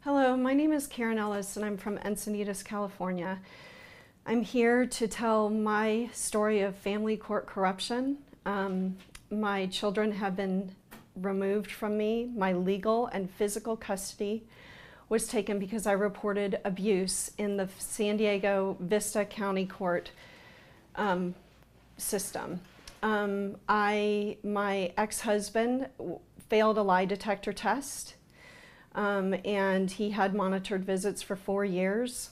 Hello, my name is Karen Ellis and I'm from Encinitas, California. I'm here to tell my story of family court corruption. My children have been removed from me. My legal and physical custody was taken because I reported abuse in the San Diego Vista County Court system. My ex-husband failed a lie detector test, and he had monitored visits for 4 years.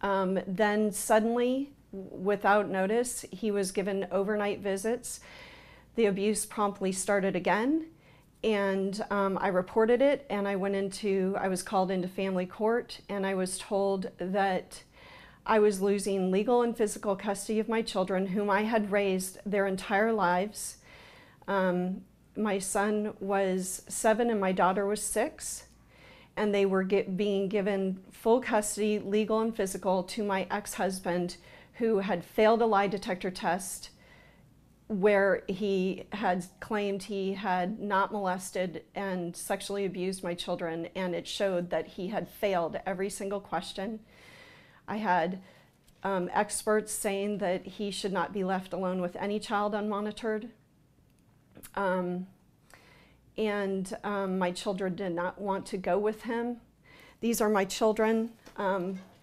Then suddenly, without notice, he was given overnight visits. The abuse promptly started again, and I reported it, and I was called into family court, and I was told that I was losing legal and physical custody of my children, whom I had raised their entire lives. My son was 7 and my daughter was 6, and they were being given full custody, legal and physical, to my ex-husband, who had failed a lie detector test where he had claimed he had not molested and sexually abused my children, and it showed that he had failed every single question. I had experts saying that he should not be left alone with any child unmonitored. My children did not want to go with him. These are my children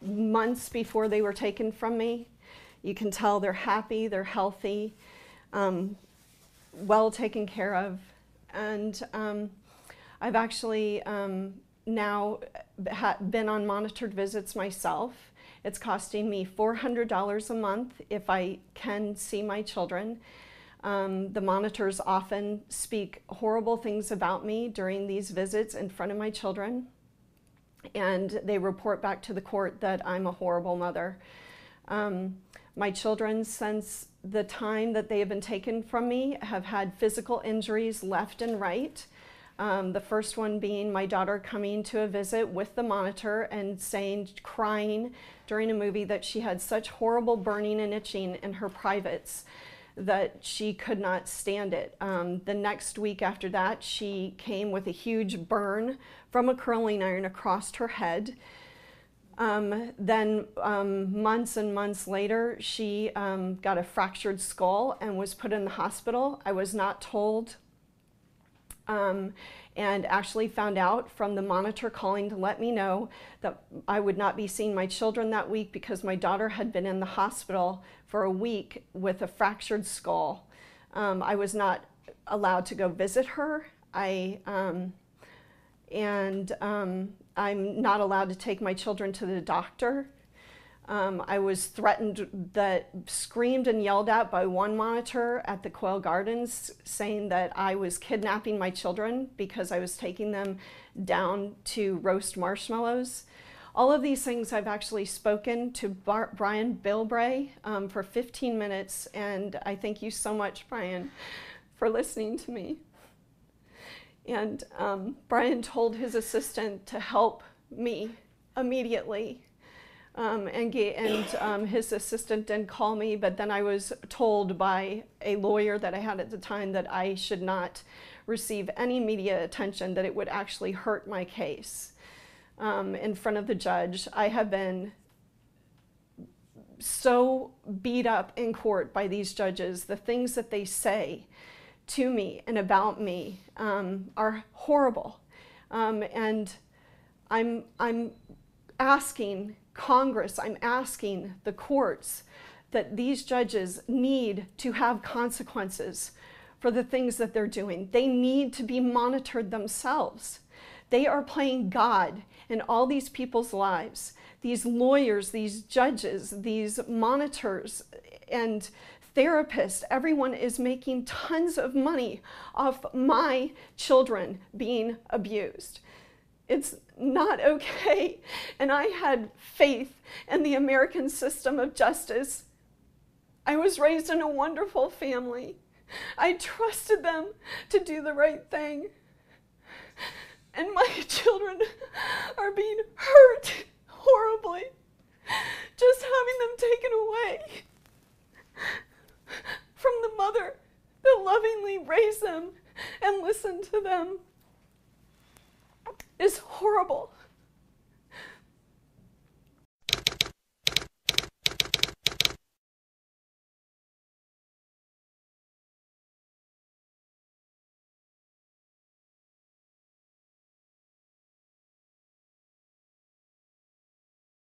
months before they were taken from me. You can tell they're happy, they're healthy, well taken care of. And I've actually now been on monitored visits myself. It's costing me $400 a month if I can see my children. The monitors often speak horrible things about me during these visits in front of my children, and they report back to the court that I'm a horrible mother. My children, since the time that they have been taken from me, have had physical injuries left and right. The first one being my daughter coming to a visit with the monitor and crying during a movie that she had such horrible burning and itching in her privates that she could not stand it. The next week after that, she came with a huge burn from a curling iron across her head. Then months and months later, she got a fractured skull and was put in the hospital. I was not told, and actually found out from the monitor calling to let me know that I would not be seeing my children that week because my daughter had been in the hospital for a week with a fractured skull. I was not allowed to go visit her. I'm not allowed to take my children to the doctor. I was threatened, screamed and yelled at by one monitor at the Quail Gardens, saying that I was kidnapping my children because I was taking them down to roast marshmallows. All of these things I've actually spoken to Brian Bilbray for 15 minutes, and I thank you so much, Brian, for listening to me. And Brian told his assistant to help me immediately. His assistant didn't call me, but then I was told by a lawyer that I had at the time that I should not receive any media attention, that it would actually hurt my case in front of the judge. I have been so beat up in court by these judges. The things that they say to me and about me are horrible. And I'm asking Congress, I'm asking the courts that these judges need to have consequences for the things that they're doing. They need to be monitored themselves. They are playing God in all these people's lives. These lawyers, these judges, these monitors and therapists, everyone is making tons of money off my children being abused. It's not okay. And I had faith in the American system of justice. I was raised in a wonderful family. I trusted them to do the right thing. And my children are being hurt horribly. Just having them taken away from the mother that lovingly raised them and listened to them is horrible.